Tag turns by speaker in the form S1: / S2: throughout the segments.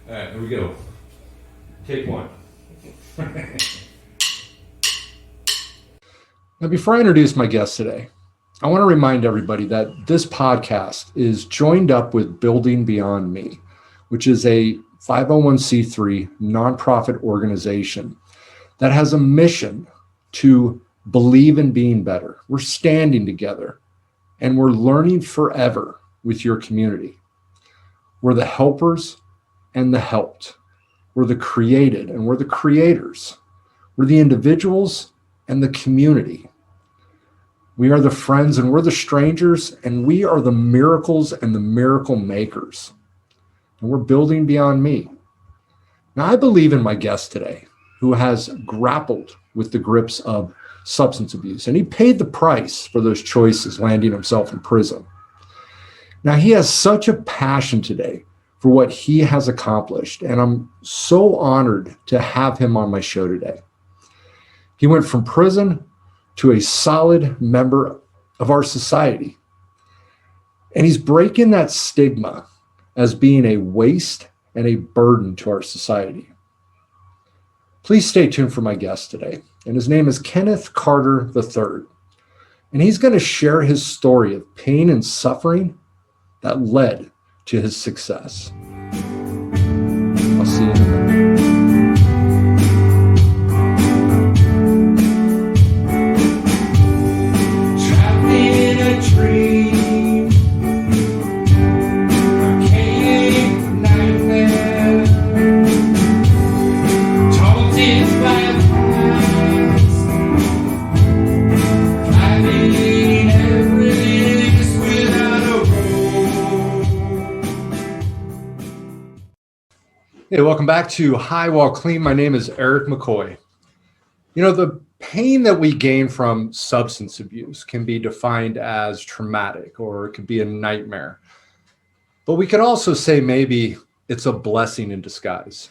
S1: All right, here we go. Take one.
S2: Now, before I introduce my guest today, I want to remind everybody that this podcast is joined up with Building Beyond Me, which is a 501c3 nonprofit organization that has a mission to believe in being better. We're standing together and we're learning forever with your community. We're the helpers and the helped. We're the created and we're the creators. We're the individuals and the community. We are the friends and we're the strangers, and we are the miracles and the miracle makers. And we're building beyond me. Now, I believe in my guest today, who has grappled with the grips of substance abuse, and he paid the price for those choices, landing himself in prison. Now, he has such a passion today for what he has accomplished, and I'm so honored to have him on my show today. He went from prison to a solid member of our society, and he's breaking that stigma as being a waste and a burden to our society. Please stay tuned for my guest today, and his name is Kenneth Carter III, and he's going to share his story of pain and suffering that led to his success. I'll see you in a minute.
S1: Trapped in a dream, a cave of nightmare, taunted by past, climbing Everest without a rope.
S2: Hey, welcome back to High Wall Clean. My name is Eric McCoy. You know, the pain that we gain from substance abuse can be defined as traumatic, or it could be a nightmare. But we could also say maybe it's a blessing in disguise.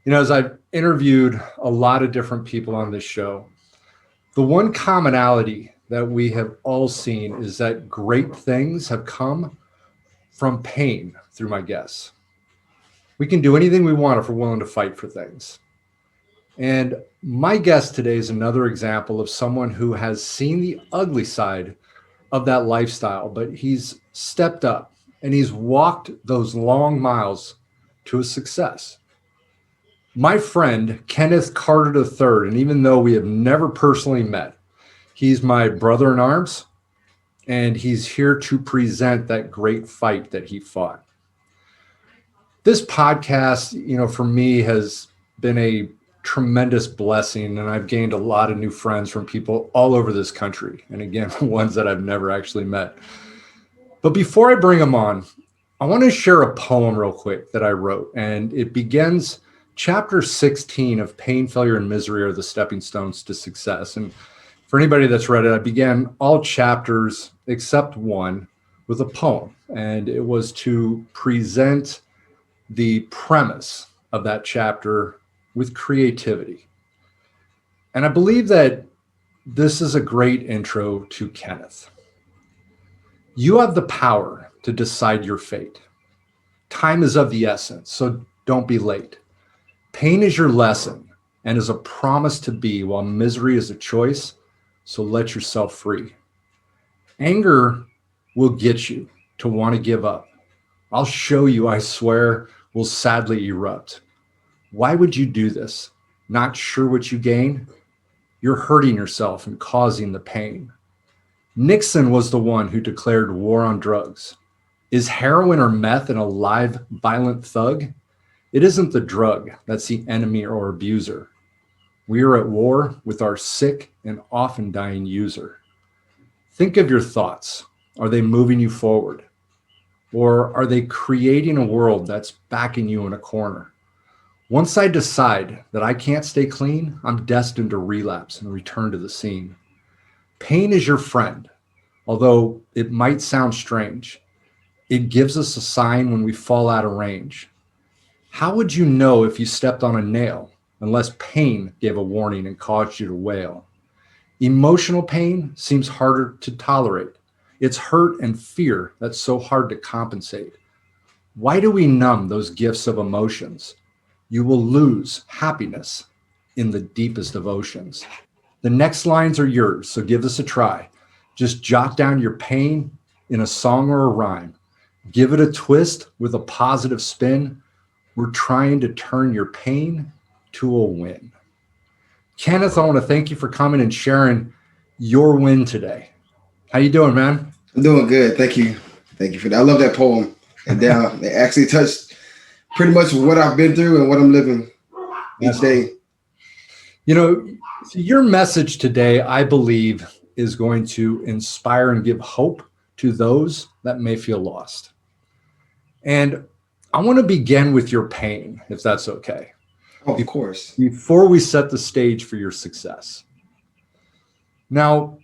S2: You know, as I've interviewed a lot of different people on this show, the one commonality that we have all seen is that great things have come from pain through my guests. We can do anything we want if we're willing to fight for things. And my guest today is another example of someone who has seen the ugly side of that lifestyle, but he's stepped up and he's walked those long miles to a success. My friend, Kenneth Carter III, and even though we have never personally met, he's my brother in arms, and he's here to present that great fight that he fought. This podcast, you know, for me has been a tremendous blessing, and I've gained a lot of new friends from people all over this country, and again, ones that I've never actually met. But before I bring them on, I want to share a poem real quick that I wrote, and it begins chapter 16 of Pain, Failure, and Misery Are the Stepping Stones to Success. And for anybody that's read it, I began all chapters except one with a poem, and it was to present the premise of that chapter with creativity. And I believe that this is a great intro to Kenneth. You have the power to decide your fate. Time is of the essence, so don't be late. Pain is your lesson and is a promise to be, while misery is a choice, so let yourself free. Anger will get you to want to give up. I'll show you, I swear, will sadly erupt. Why would you do this? Not sure what you gain? You're hurting yourself and causing the pain. Nixon was the one who declared war on drugs. Is heroin or meth an alive, violent thug? It isn't the drug that's the enemy or abuser. We are at war with our sick and often dying user. Think of your thoughts. Are they moving you forward? Or are they creating a world that's backing you in a corner? Once I decide that I can't stay clean, I'm destined to relapse and return to the scene. Pain is your friend, although it might sound strange. It gives us a sign when we fall out of range. How would you know if you stepped on a nail unless pain gave a warning and caused you to wail? Emotional pain seems harder to tolerate. It's hurt and fear that's so hard to compensate. Why do we numb those gifts of emotions? You will lose happiness in the deepest of oceans. The next lines are yours, so give this a try. Just jot down your pain in a song or a rhyme. Give it a twist with a positive spin. We're trying to turn your pain to a win. Kenneth, I want to thank you for coming and sharing your win today. How you doing, man?
S3: I'm doing good. Thank you. Thank you for that. I love that poem. And they actually touched pretty much what I've been through and what I'm living each day.
S2: You know, your message today, I believe, is going to inspire and give hope to those that may feel lost. And I want to begin with your pain, if that's okay.
S3: Oh, of course.
S2: Before we set the stage for your success. Now,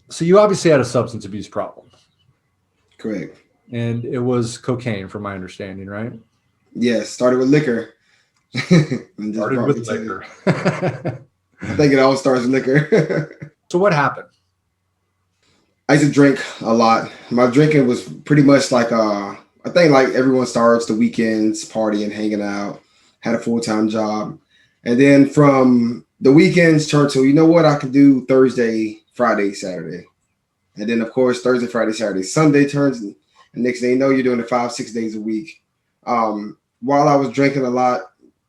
S2: so you obviously had a substance abuse problem.
S3: Correct.
S2: And it was cocaine, from my understanding, right?
S3: Yes. Started with liquor.
S2: Started with liquor.
S3: I think it all starts with liquor.
S2: So what happened?
S3: I used to drink a lot. My drinking was pretty much like I think like everyone starts the weekends, partying, hanging out, had a full-time job. And then from the weekends turned to, you know what, I could do Thursday, Friday, Saturday. And then of course, Thursday, Friday, Saturday, Sunday turns, and next thing you know, you're doing it 5-6 days a week. While I was drinking a lot,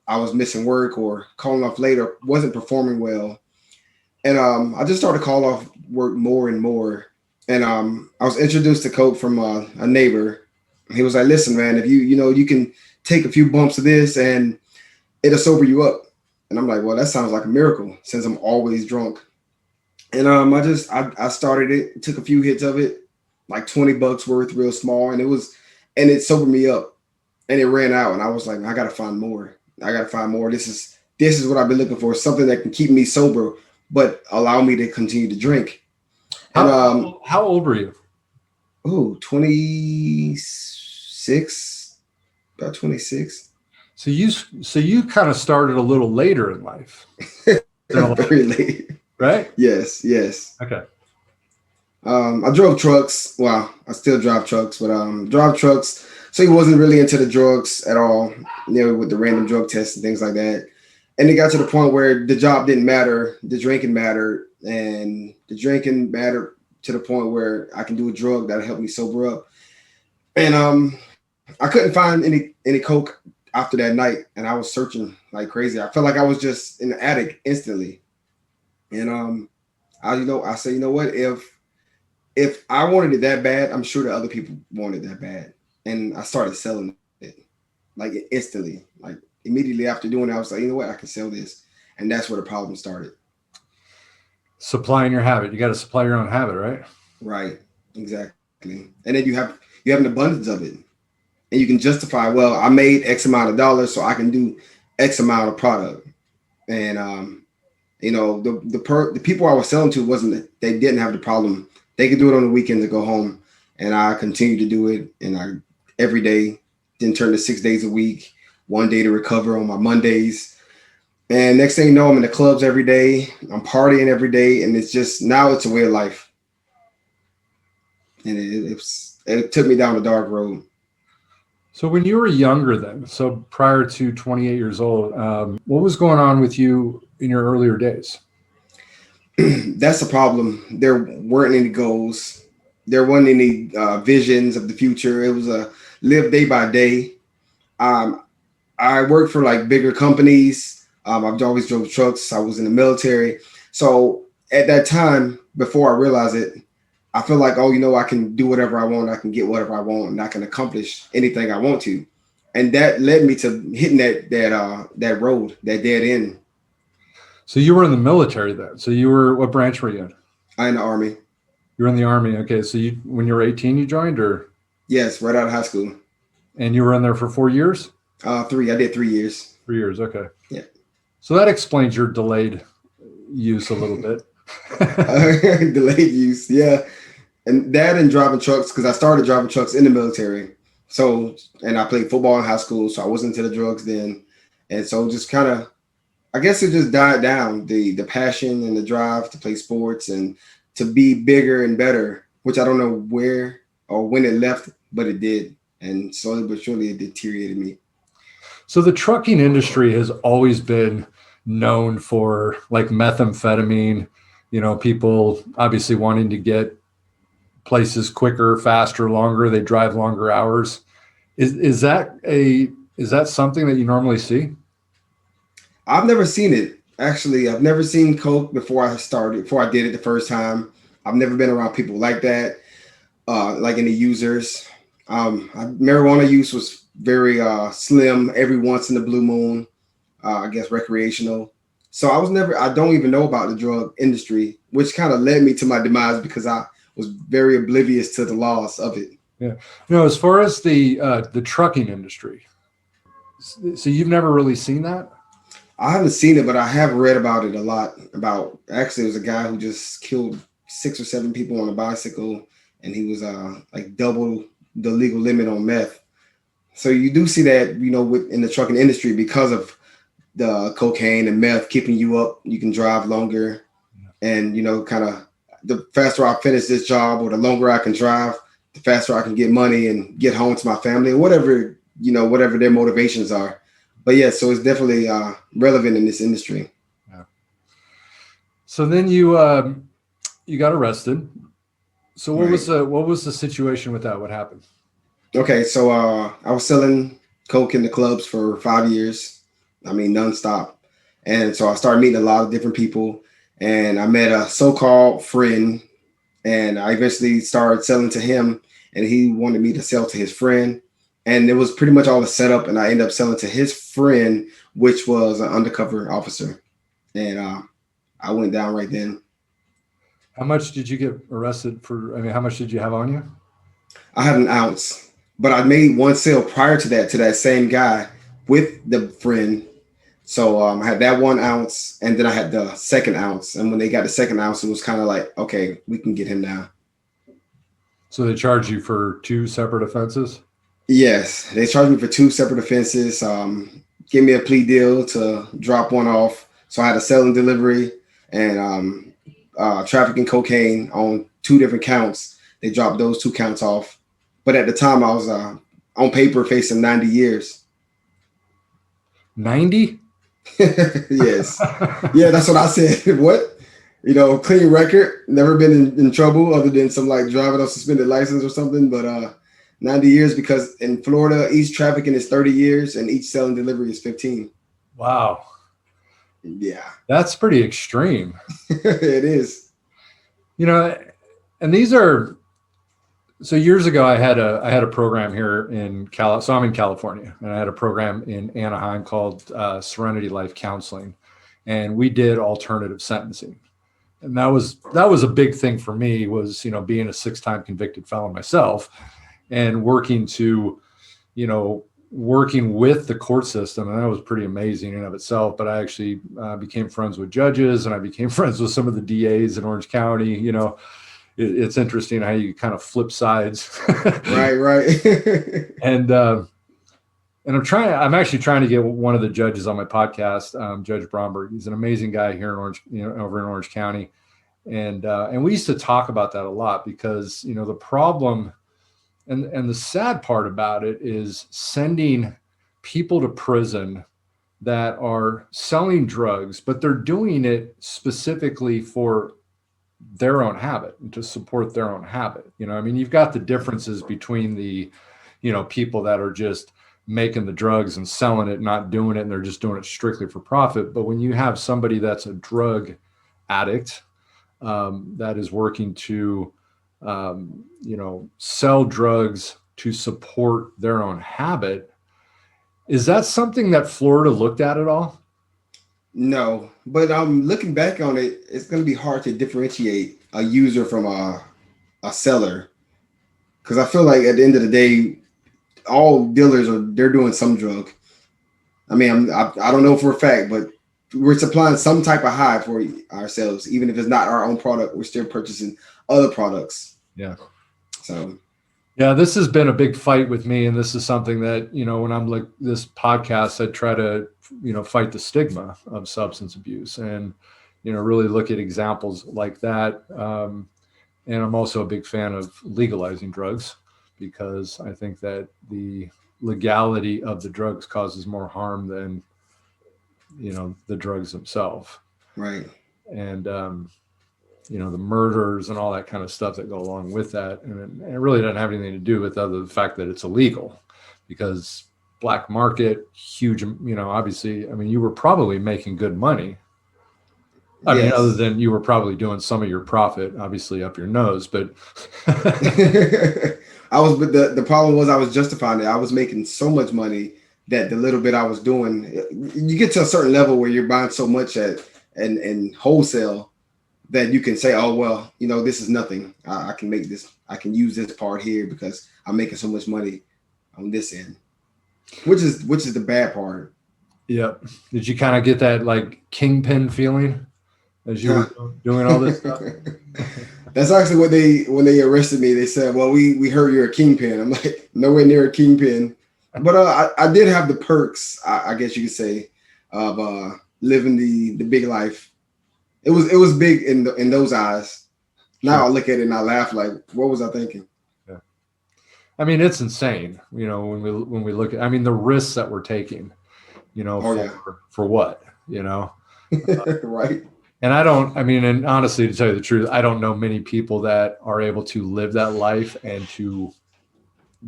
S3: I was missing work or calling off later, wasn't performing well. And I just started calling off work more and more. And I was introduced to coke from a neighbor. He was like, listen, man, if you can take a few bumps of this and it'll sober you up. And I'm like, well, that sounds like a miracle since I'm always drunk. And I started it, took a few hits of it, like $20 worth, real small. And it sobered me up and it ran out. And I was like, I got to find more. This is what I've been looking for. Something that can keep me sober, but allow me to continue to drink.
S2: How old were you?
S3: 26, about 26.
S2: So you kind of started a little later in life.
S3: Very late.
S2: Right?
S3: Yes.
S2: Okay.
S3: I drove trucks. Well, I still drive trucks, but drive trucks. So he wasn't really into the drugs at all, with the random drug tests and things like that. And it got to the point where the job didn't matter, the drinking mattered, and the drinking mattered to the point where I can do a drug that'll help me sober up. And I couldn't find any coke after that night, and I was searching like crazy. I felt like I was just in the attic instantly. And I say, you know what? If I wanted it that bad, I'm sure that other people wanted it that bad. And I started selling it like instantly, like immediately after doing it. I was like, you know what? I can sell this, and that's where the problem started.
S2: Supplying your habit. You got to supply your own habit, right?
S3: Right. Exactly. And then you have an abundance of it, and you can justify, well, I made X amount of dollars, so I can do X amount of product. And the people I was selling to they didn't have the problem. They could do it on the weekends and go home, and I continued to do it, and every day, then turn to 6 days a week, 1 day to recover on my Mondays. And next thing you know, I'm in the clubs every day. I'm partying every day, and now it's a way of life. And it took me down a dark road.
S2: So when you were younger then, so prior to 28 years old, what was going on with you in your earlier days?
S3: That's the problem. There weren't any goals. There weren't any visions of the future. It was a live day by day. I worked for like bigger companies. I've always drove trucks. I was in the military. So at that time, before I realized it, I feel like, I can do whatever I want. I can get whatever I want, and I can accomplish anything I want to. And that led me to hitting that road, that dead end.
S2: So you were in the military then. So what branch were you in?
S3: In the Army.
S2: You were in the Army. Okay. So when you were 18, you joined, or?
S3: Yes, right out of high school.
S2: And you were in there for 4 years?
S3: 3. I did 3 years.
S2: 3 years. Okay.
S3: Yeah.
S2: So that explains your delayed use a little bit.
S3: Delayed use. Yeah. And driving trucks, because I started driving trucks in the military. So, and I played football in high school, so I wasn't into the drugs then. And so just kind of, I guess it just died down, the passion and the drive to play sports and to be bigger and better, which I don't know where or when it left, but it did. and slowly but surely it deteriorated me.
S2: So the trucking industry has always been known for like methamphetamine, people obviously wanting to get places quicker, faster, longer. They drive longer hours. Is that something that you normally see?
S3: I've never seen it. Actually, I've never seen coke before I did it the first time. I've never been around people like that, like any users. Marijuana use was very slim every once in the blue moon, I guess recreational. So I don't even know about the drug industry, which kind of led me to my demise because I was very oblivious to the laws of it.
S2: Yeah. As far as the trucking industry, so you've never really seen that?
S3: I haven't seen it, but I have read about it a lot. About actually, it was a guy who just killed 6 or 7 people on a bicycle, and he was like double the legal limit on meth. So you do see that, in the trucking industry because of the cocaine and meth keeping you up. You can drive longer, and kind of the faster I finish this job or the longer I can drive, the faster I can get money and get home to my family or whatever their motivations are. But yeah, so it's definitely relevant in this industry.
S2: Yeah. So then you got arrested. So what was the situation with that? What happened?
S3: Okay, so I was selling coke in the clubs for 5 years. I mean, nonstop. And so I started meeting a lot of different people, and I met a so-called friend, and I eventually started selling to him, and he wanted me to sell to his friend. And it was pretty much all a setup, and I ended up selling to his friend, which was an undercover officer. And I went down right then.
S2: How much did you get arrested for? I mean, how much did you have on you?
S3: I had an ounce, but I made one sale prior to that same guy with the friend. So I had that 1 ounce, and then I had the second ounce. And when they got the second ounce, it was kind of like, okay, we can get him now.
S2: So they charged you for two separate offenses?
S3: Yes, they charged me for two separate offenses. Gave me a plea deal to drop one off. So I had a selling delivery and trafficking cocaine on two different counts. They dropped those 2 counts off. But at the time, I was on paper facing 90 years.
S2: 90?
S3: Yes. Yeah, that's what I said. What? Clean record. Never been in trouble other than some like driving on suspended license or something. But 90 years because in Florida, each trafficking is 30 years and each selling delivery is 15.
S2: Wow.
S3: Yeah.
S2: That's pretty extreme.
S3: It is.
S2: And these are, so years ago I had a program here in so I'm in California, and I had a program in Anaheim called Serenity Life Counseling, and we did alternative sentencing. And that was a big thing for me, was being a 6-time convicted felon myself, and working with the court system. And that was pretty amazing in and of itself. But I actually became friends with judges, and I became friends with some of the DAs in Orange County. It's interesting how you kind of flip sides.
S3: Right.
S2: And I'm actually trying to get one of the judges on my podcast, Judge Bromberg. He's an amazing guy here in Orange, over in Orange County. And we used to talk about that a lot because, the problem and the sad part about it is sending people to prison that are selling drugs, but they're doing it specifically for their own habit and to support their own habit. You've got the differences between the, people that are just making the drugs and selling it, not doing it, and they're just doing it strictly for profit. But when you have somebody that's a drug addict, that is working to, sell drugs to support their own habit, is that something that Florida looked at all?
S3: No, but looking back on it, it's going to be hard to differentiate a user from a seller, because I feel like at the end of the day, all dealers they're doing some drug. I mean, I don't know for a fact, but we're supplying some type of high for ourselves, even if it's not our own product. We're still purchasing other products.
S2: Yeah.
S3: So.
S2: Yeah, this has been a big fight with me, and this is something that, when I'm like this podcast, I try to, fight the stigma of substance abuse and, really look at examples like that. And I'm also a big fan of legalizing drugs, because I think that the legality of the drugs causes more harm than, the drugs themselves.
S3: Right.
S2: And, the murders and all that kind of stuff that go along with that. And it really doesn't have anything to do with the fact that it's illegal, because black market, huge, obviously, I mean, you were probably making good money. I mean, other than you were probably doing some of your profit, obviously, up your nose, but
S3: but the problem was I was justifying it. I was making so much money that the little bit I was doing, you get to a certain level where you're buying so much in wholesale that you can say, oh, well, this is nothing. I can make this, I can use this part here because I'm making so much money on this end, which is the bad part.
S2: Yep. Did you kind of get that like kingpin feeling as you were doing all this stuff?
S3: That's actually when they arrested me, they said, well, we heard you're a kingpin. I'm like, nowhere near a kingpin. But I did have the perks, I guess you could say, of living the big life. It was big in those eyes. Now
S2: Sure.
S3: I look at it and I laugh like, what was I thinking?
S2: Yeah. I mean, it's insane, when we look at, I mean, the risks that we're taking, for what,
S3: Right.
S2: And and honestly, to tell you the truth, I don't know many people that are able to live that life and to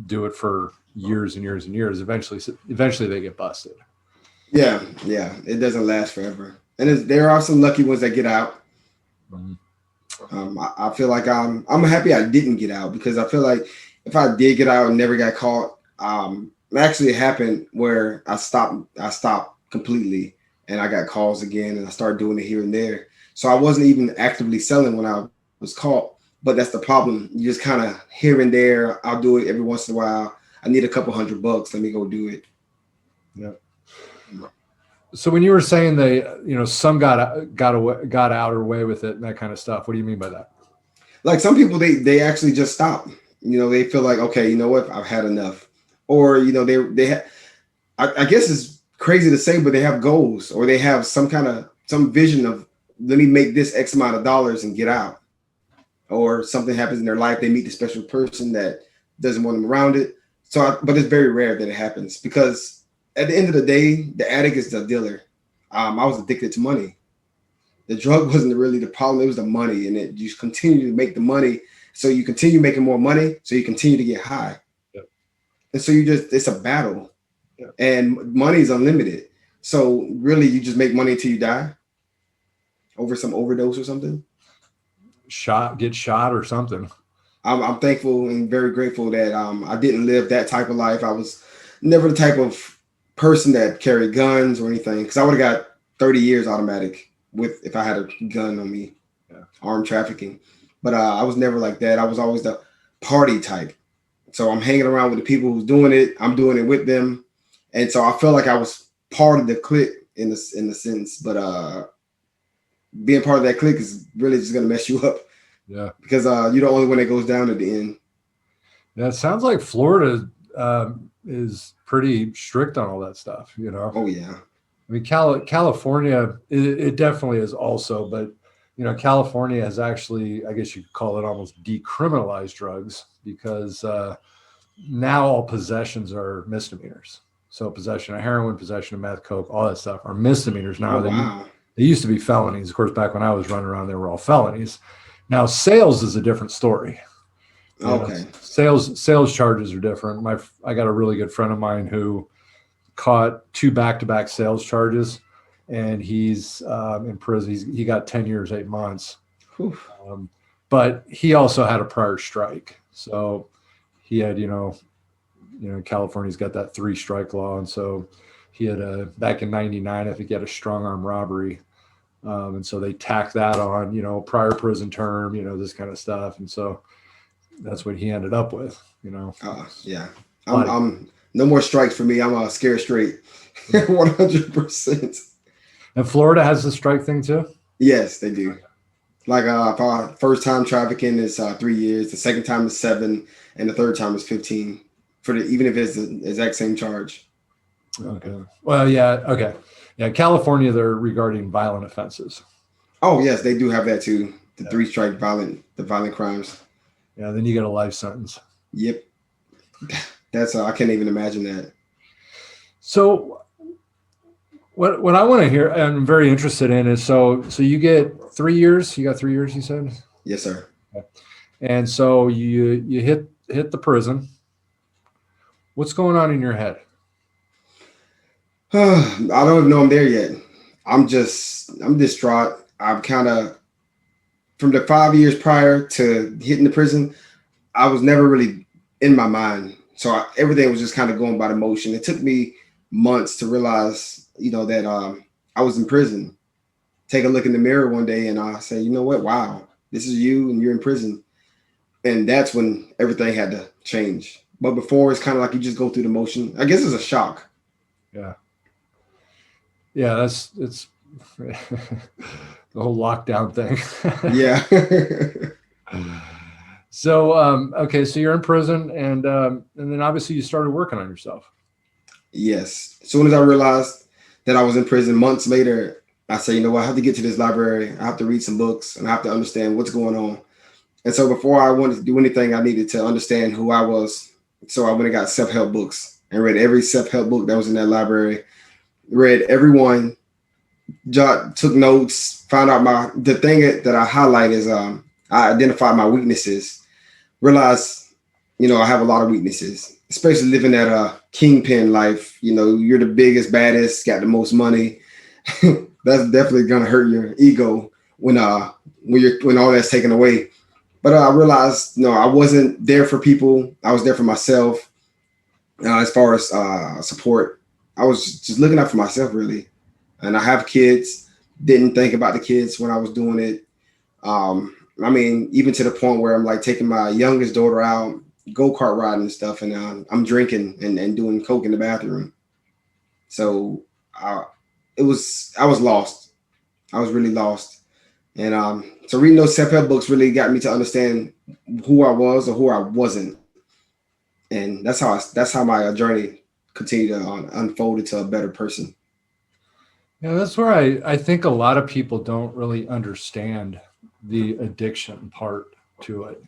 S2: do it for years and years and years. Eventually they get busted.
S3: Yeah. It doesn't last forever. And there are some lucky ones that get out.
S2: Mm-hmm.
S3: I feel like I'm happy I didn't get out, because I feel like if I did get out and never got caught, actually it happened where I stopped completely, and I got calls again, and I started doing it here and there. So I wasn't even actively selling when I was caught. But that's the problem. You just kind of here and there. I'll do it every once in a while. I need a couple $100. Let me go do it.
S2: Yeah. So when you were saying they, some got out or away with it and that kind of stuff, what do you mean by that?
S3: Like some people, they actually just stop. They feel like, okay, you know what, I've had enough. Or I guess it's crazy to say, but they have goals, or they have some vision of, let me make this X amount of dollars and get out. Or something happens in their life, they meet the special person that doesn't want them around it. But it's very rare that it happens, because at the end of the day, the addict is the dealer. I was addicted to money. The drug wasn't really the problem. It was the money. And you continue to make the money. So you continue making more money. So you continue to get high.
S2: Yep.
S3: And so it's a battle.
S2: Yep.
S3: And money is unlimited. So really, you just make money until you die over some overdose or something.
S2: Get shot or something.
S3: I'm thankful and very grateful that I didn't live that type of life. I was never the type of person that carried guns or anything, because I would have got 30 years automatic if I had a gun on me. Armed trafficking. But I was never like that. I was always the party type. So I'm hanging around with the people who's doing it. I'm doing it with them. And so I felt like I was part of the clique in a sense. But being part of that clique is really just going to mess you up.
S2: Yeah. Because
S3: you're the only one that goes down at the end.
S2: Yeah, it sounds like Florida is pretty strict on all that stuff,
S3: Oh, yeah.
S2: I mean, California, it definitely is also, but, California has actually, I guess you could call it almost decriminalized drugs, because now all possessions are misdemeanors. So possession of heroin, possession of meth, coke, all that stuff are misdemeanors now.
S3: Oh, wow.
S2: They used to be felonies. Of course, back when I was running around, they were all felonies. Now, sales is a different story.
S3: Okay.
S2: Sales charges are different. I got a really good friend of mine who caught 2 back-to-back sales charges, and he's in prison. He got 10 years, 8 months. But he also had a prior strike. So he had, California's got that 3-strike law. And so he had back in 99, I think he had a strong arm robbery. And so they tacked that on, prior prison term, this kind of stuff. And so that's what he ended up with,
S3: Yeah. I'm no more strikes for me. I'm scared straight. 100%.
S2: And Florida has the strike thing too?
S3: Yes, they do. Like first time trafficking is 3 years, the second time is 7, and the third time is 15 even if it's the exact same charge.
S2: Okay. Well, yeah. Okay. Yeah. California, they're regarding violent offenses.
S3: Oh yes, they do have that too. The 3-strike violent crimes.
S2: Yeah. Then you get a life sentence.
S3: Yep. That's I can't even imagine that.
S2: So what I want to hear, and I'm very interested in, is so you get 3 years. You got 3 years, you said,
S3: Yes, sir.
S2: and so you hit the prison. What's going on in your head?
S3: I don't even know I'm there yet. I'm distraught. I'm kind of from the 5 years prior to hitting the prison. I was never really in my mind, so everything was just kind of going by the motion. It took me months to realize, that I was in prison. Take a look in the mirror one day, and I say, you know what? Wow, this is you, and you're in prison. And that's when everything had to change. But before, it's kind of like you just go through the motion. I guess it's a shock.
S2: Yeah, yeah, that's it's the whole lockdown thing.
S3: Yeah.
S2: So okay, so you're in prison, and then obviously you started working on yourself.
S3: Yes. As soon as I realized that I was in prison months later, I said, you know what? I have to get to this library. I have to read some books and I have to understand what's going on. And so before I wanted to do anything, I needed to understand who I was. So I went and got self-help books and read every self-help book that was in that library, read every one, took notes, found out the thing that I highlight is I identified my weaknesses, realized, I have a lot of weaknesses, especially living that kingpin life. You're the biggest, baddest, got the most money. That's definitely gonna hurt your ego when all that's taken away. But I realized, no, I wasn't there for people. I was there for myself. As far as support, I was just looking out for myself, really. And I have kids. Didn't think about the kids when I was doing it. I mean, even to the point where I'm like taking my youngest daughter out, go-kart riding and stuff, and I'm drinking and doing coke in the bathroom. So I, I was lost. I was really lost. And so reading those self-help books really got me to understand who I was or who I wasn't. And that's how my journey continued to unfold into a better person.
S2: Yeah, that's where I think a lot of people don't really understand the addiction part to it.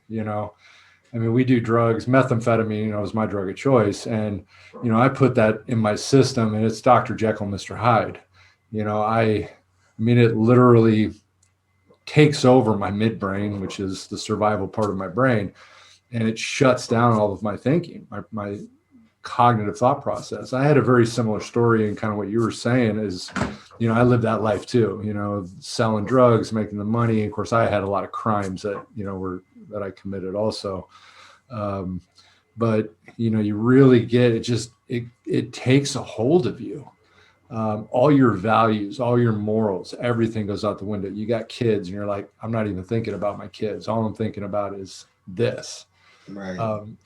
S2: I mean, we do drugs. Methamphetamine, is my drug of choice, and I put that in my system, and it's Dr. Jekyll, Mr. Hyde. I mean, it literally takes over my midbrain, which is the survival part of my brain, and it shuts down all of my thinking, my cognitive thought process. I had a very similar story, and kind of what you were saying is, I lived that life too, selling drugs, making the money. Of course, I had a lot of crimes that, that I committed also. But, you really get it, it takes a hold of you. All your values, all your morals, everything goes out the window. You got kids and you're like, I'm not even thinking about my kids. All I'm thinking about is this.
S3: Right.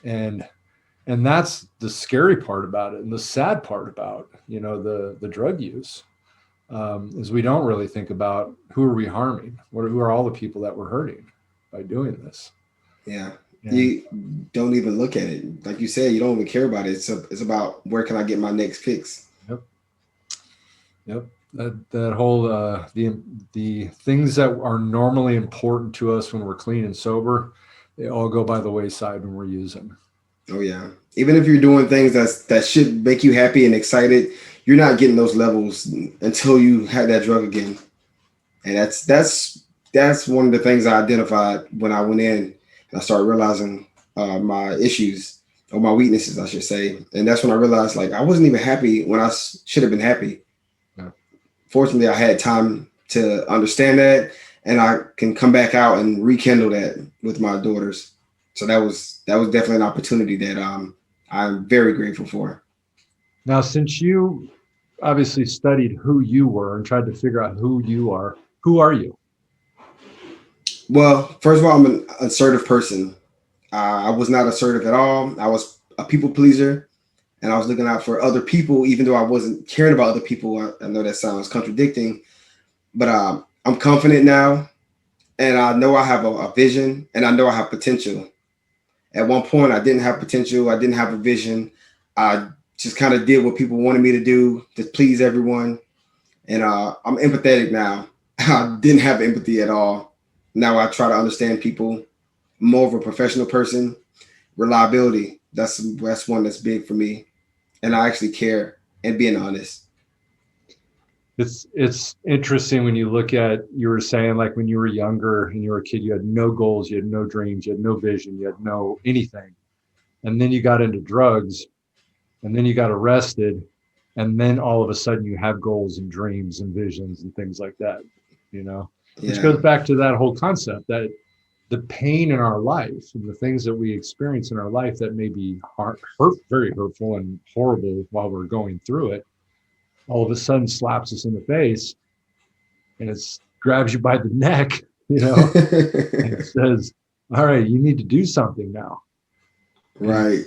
S2: And that's the scary part about it. And the sad part about, the drug use, is we don't really think about who are we harming? Who are all the people that we're hurting by doing this?
S3: Yeah.
S2: Yeah.
S3: You don't even look at it. Like you said, you don't even care about it. It's about where can I get my next fix?
S2: Yep. That whole the things that are normally important to us when we're clean and sober, they all go by the wayside when we're using.
S3: Oh yeah. Even if you're doing things that should make you happy and excited, you're not getting those levels until you had that drug again. And that's one of the things I identified when I went in and I started realizing my issues or my weaknesses, I should say. And that's when I realized like I wasn't even happy when I should have been happy.
S2: Yeah.
S3: Fortunately, I had time to understand that, and I can come back out and rekindle that with my daughters. So that was definitely an opportunity that I'm very grateful for.
S2: Now, since you obviously studied who you were and tried to figure out who you are, who are you?
S3: Well, first of all, I'm an assertive person. I was not assertive at all. I was a people pleaser, and I was looking out for other people, even though I wasn't caring about other people. I know that sounds contradicting, but I'm confident now, and I know I have a vision, and I know I have potential. At one point, I didn't have potential. I didn't have a vision. I just kind of did what people wanted me to do to please everyone. And I'm empathetic now. I didn't have empathy at all. Now I try to understand people. I'm more of a professional person. Reliability. That's one that's big for me, and I actually care and being honest.
S2: It's interesting when you look at, you were saying like when you were younger and you were a kid, you had no goals, you had no dreams, you had no vision, you had no anything. And then you got into drugs, and then you got arrested, and then all of a sudden you have goals and dreams and visions and things like that, you know, which
S3: Yeah,
S2: goes back to that whole concept that the pain in our life and the things that we experience in our life that may be very hurtful and horrible while we're going through it, all of a sudden slaps us in the face, and it grabs you by the neck, you know, and it says, all right, you need to do something now. And,
S3: right.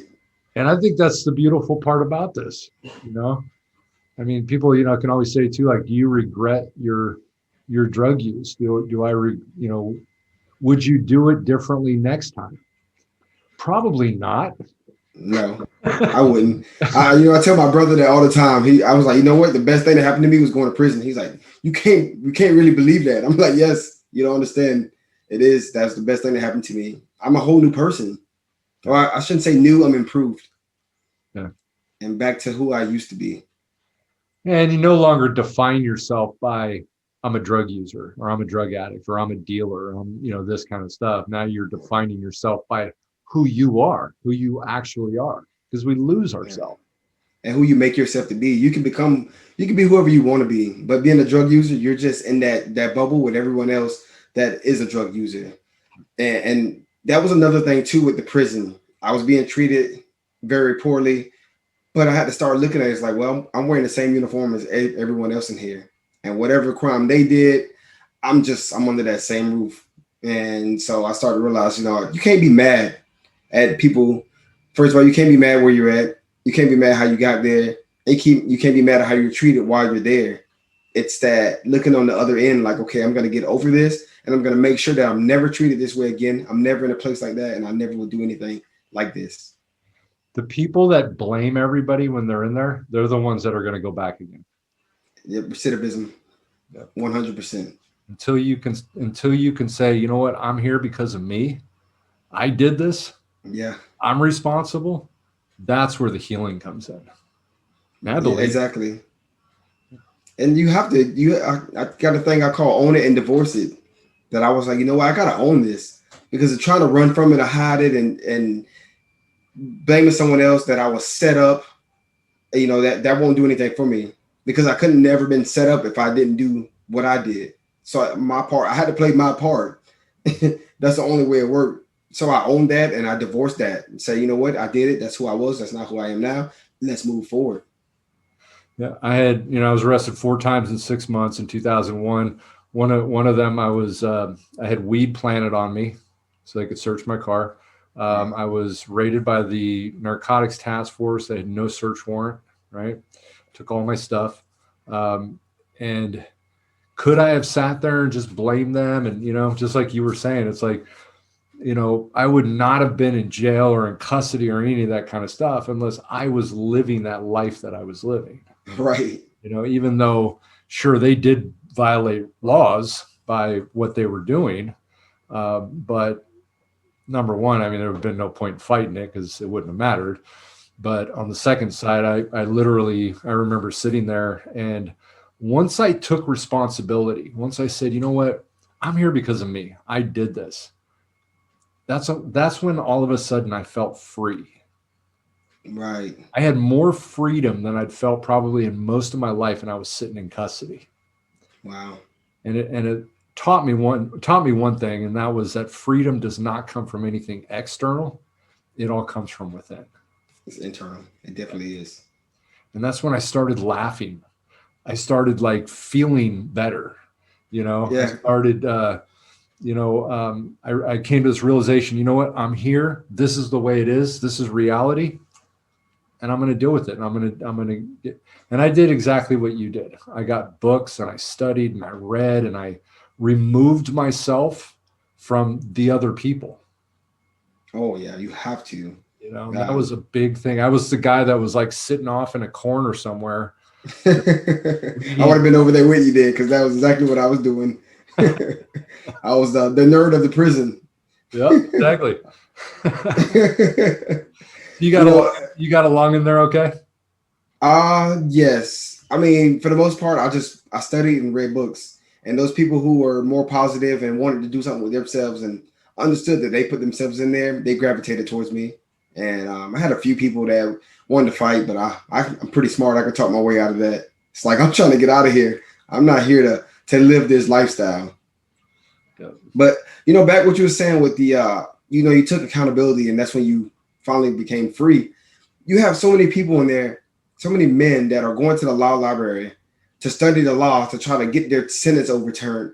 S2: and I think that's the beautiful part about this, you know. I mean, people, you know, can always say too, like, do you regret your drug use? You know, would you do it differently next time? Probably not.
S3: No, I wouldn't. I tell my brother that all the time. I was like, you know what? The best thing that happened to me was going to prison. He's like, you can't really believe that. I'm like, yes, you don't understand. It is. That's the best thing that happened to me. I'm a whole new person. Or I shouldn't say new. I'm improved.
S2: Yeah.
S3: And back to who I used to be.
S2: And you no longer define yourself by, I'm a drug user, or I'm a drug addict, or I'm a dealer, or I'm, you know, this kind of stuff. Now you're defining yourself by who you are, who you actually are, because we lose ourselves.
S3: And who you make yourself to be. You can be whoever you want to be. But being a drug user, you're just in that bubble with everyone else that is a drug user. And that was another thing too with the prison. I was being treated very poorly, but I had to start looking at it. It's like, well, I'm wearing the same uniform as everyone else in here, and whatever crime they did, I'm under that same roof. And so I started to realize, you know, you can't be mad at people. First of all, you can't be mad where you're at. You can't be mad how you got there. You can't be mad at how you're treated while you're there. It's that looking on the other end, like, okay, I'm going to get over this, and I'm going to make sure that I'm never treated this way again. I'm never in a place like that, and I never will do anything like this.
S2: The people that blame everybody when they're in there, they're the ones that are going to go back again.
S3: Yeah, recidivism, 100%.
S2: Until you can say, you know what, I'm here because of me. I did this.
S3: Yeah,
S2: I'm responsible. That's where the healing comes in. I believe.
S3: Yeah, exactly. And you have to. I got a thing I call own it and divorce it. That I was like, you know what, I gotta own this, because of trying to run from it or hide it and blaming someone else that I was set up. You know, that won't do anything for me, because I couldn't never been set up if I didn't do what I did. So my part, I had to play my part. That's the only way it worked. So I owned that and I divorced that and say, you know what, I did it. That's who I was. That's not who I am now. Let's move forward.
S2: Yeah, I was arrested 4 times in 6 months in 2001. One of them, I had weed planted on me so they could search my car. I was raided by the narcotics task force. They had no search warrant, right? Took all my stuff. And could I have sat there and just blamed them? And, you know, just like you were saying, it's like, you know, I would not have been in jail or in custody or any of that kind of stuff unless I was living that life that I was living.
S3: Right.
S2: You know, even though, sure, they did violate laws by what they were doing. But number one, I mean, there would have been no point in fighting it because it wouldn't have mattered. But on the second side, I remember sitting there, and once I took responsibility, once I said, you know what, I'm here because of me. I did this. That's when all of a sudden I felt free.
S3: Right.
S2: I had more freedom than I'd felt probably in most of my life, and I was sitting in custody.
S3: Wow.
S2: And it taught me one thing, and that was that freedom does not come from anything external. It all comes from within.
S3: It's internal. It definitely is.
S2: And that's when I started laughing. I started like feeling better, you know.
S3: Yeah.
S2: I started I came to this realization, you know what, I'm here. This is the way it is. This is reality. And I'm going to deal with it. And and I did exactly what you did. I got books and I studied and I read and I removed myself from the other people.
S3: Oh yeah, you have to.
S2: You know, that was a big thing. I was the guy that was like sitting off in a corner somewhere.
S3: I would have been over there with you then, because that was exactly what I was doing. I was the nerd of the prison.
S2: Yeah, exactly. You got
S3: You know,
S2: along, you got along in there okay?
S3: yes. I mean, for the most part, I studied and read books, and those people who were more positive and wanted to do something with themselves and understood that they put themselves in there, they gravitated towards me. And I had a few people that wanted to fight, but I'm pretty smart. I could talk my way out of that. It's like I'm trying to get out of here. I'm not here to live this lifestyle.
S2: Yeah.
S3: But back what you were saying with the you took accountability, and that's when you finally became free. You have so many people in there, so many men that are going to the law library to study the law to try to get their sentence overturned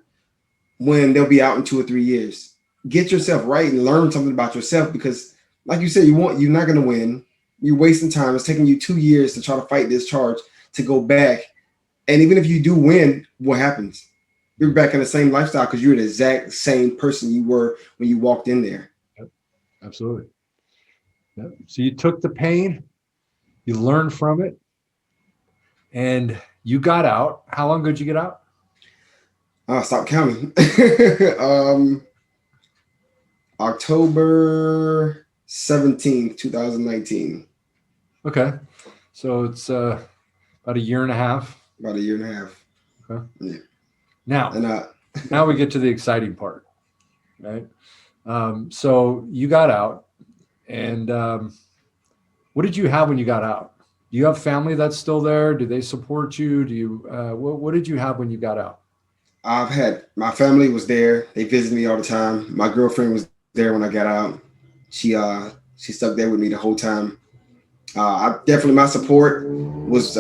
S3: when they'll be out in 2 or 3 years. Get yourself right and learn something about yourself because, like you said, you're not going to win. You're wasting time. It's taking you 2 years to try to fight this charge to go back. And even if you do win, what happens? You're back in the same lifestyle because you're the exact same person you were when you walked in there.
S2: Yep. Absolutely. Yep. So you took the pain, you learned from it, and you got out. How long ago did you get out?
S3: Stop counting. October 17th, 2019.
S2: Okay. So it's about a year and a half.
S3: About a year and a half.
S2: Okay.
S3: Yeah.
S2: Now,
S3: And
S2: now we get to the exciting part, right? So you got out, and what did you have when you got out? Do you have family that's still there? Do they support you? Do you what did you have when you got out?
S3: I've had my family was there. They visited me all the time. My girlfriend was there when I got out. She stuck there with me the whole time. I definitely my support was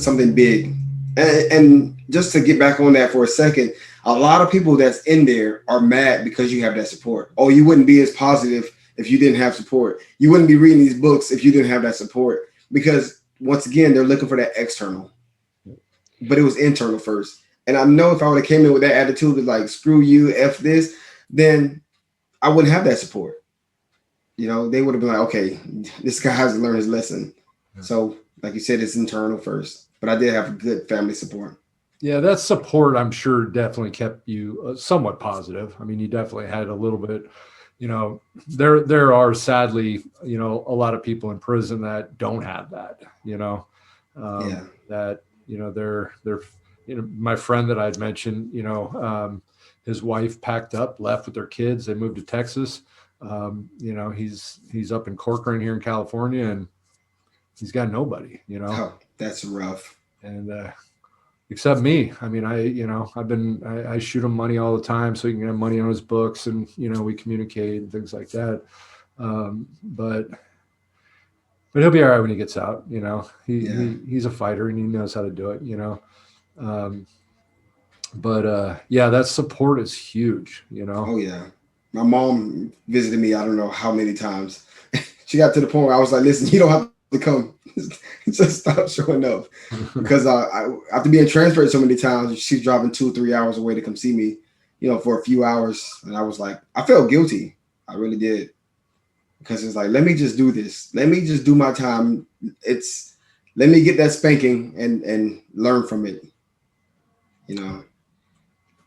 S3: something big. And just to get back on that for a second, a lot of people that's in there are mad because you have that support. Oh, you wouldn't be as positive if you didn't have support. You wouldn't be reading these books if you didn't have that support. Because once again, they're looking for that external. But it was internal first. And I know if I would have came in with that attitude of like, screw you, F this, then I wouldn't have that support. They would have been like, okay, this guy hasn't learned his lesson.
S2: Yeah.
S3: So, like you said, it's internal first. But I did have good family support.
S2: Yeah, that support, I'm sure, definitely kept you somewhat positive. I mean, you definitely had a little bit. There are sadly, a lot of people in prison that don't have that.
S3: Yeah.
S2: That they're my friend that I'd mentioned. His wife packed up, left with their kids. They moved to Texas. He's up in Corcoran here in California, and he's got nobody.
S3: Oh, that's rough.
S2: And except me. I mean, I shoot him money all the time so he can have money on his books, and we communicate and things like that. But he'll be all right when he gets out. He's a fighter and he knows how to do it. Yeah, that support is huge.
S3: Oh yeah. My mom visited me, I don't know how many times. She got to the point where I was like, listen, you don't have to come. Just stop showing up. Because after being transferred so many times, she's driving 2 or 3 hours away to come see me, for a few hours. And I was like, I felt guilty. I really did. Because it's like, let me just do this. Let me just do my time. Let me get that spanking and learn from it.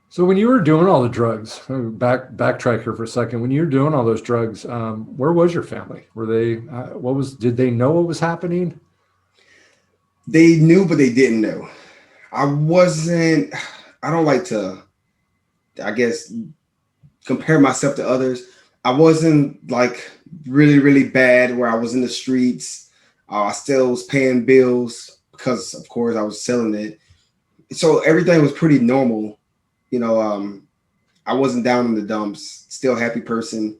S2: So when you were doing all the drugs, backtrack here for a second. When you were doing all those drugs, where was your family? Were they? Did they know what was happening?
S3: They knew, but they didn't know. I don't like to, I guess, compare myself to others. I wasn't like really, really bad where I was in the streets. I still was paying bills because, of course, I was selling it. So everything was pretty normal. I wasn't down in the dumps, still a happy person.